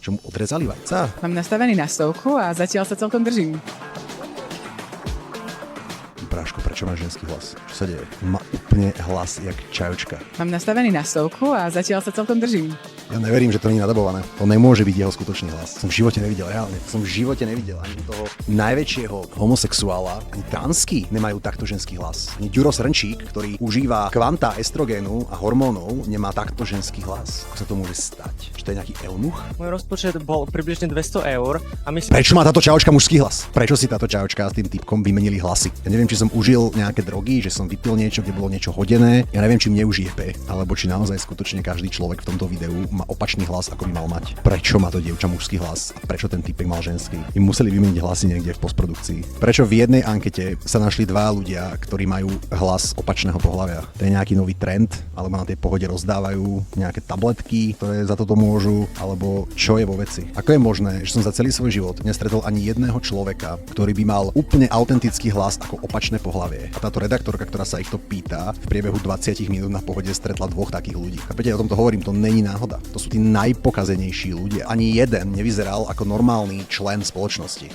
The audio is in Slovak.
Čo mu odrezali vajca? Mám nastavený na stovku a zatiaľ sa celkom držím. Bráško, prečo máš ženský hlas? Čo sa deje? Má úplne hlas jak čajočka. Mám nastavený na stovku a zatiaľ sa celkom držím. Ja neverím, že to nie je nadabované. To nemôže byť jeho skutočný hlas. Som v živote nevidel, reálne. Som v živote nevidel ani toho najväčšieho homosexuála, ani transky nemajú takto ženský hlas. Ani Ďuro Srnčík, ktorý užíva kvanta estrogénu a hormónov, nemá takto ženský hlas. Ako sa to môže stať? Že to je nejaký eunuch? Môj rozpočet bol približne 200 eur a myslím... Prečo má táto čajočka mužský hlas? Prečo si táto čajočka s tým typkom vymenili hlasy? Ja neviem, či som užil nejaké drogy, že som vypil niečo, kde bolo niečo hodené. Ja neviem, či mne už jebe, alebo či naozaj skutočne každý človek v tomto videu má opačný hlas, ako by mal mať. Prečo má to dievča mužský hlas a prečo ten typek mal ženský? Im museli vymeniť hlasy niekde v postprodukcii. Prečo v jednej ankete sa našli dva ľudia, ktorí majú hlas opačného pohlavia? To je nejaký nový trend, alebo na tej pohode rozdávajú nejaké tabletky, ktoré za toto môžu, alebo čo je vo veci? Ako je možné, že som za celý svoj život nestretol ani jedného človeka, ktorý by mal úplne autentický hlas ako opačné pohlavie? A táto redaktorka, ktorá sa ich to pýta, v priebehu 20 minút na pohode stretla dvoch takých ľudí. Chápete, o tomto hovorím, to není náhoda. To sú tí najpokazenejší ľudia. Ani jeden nevyzeral ako normálny člen spoločnosti.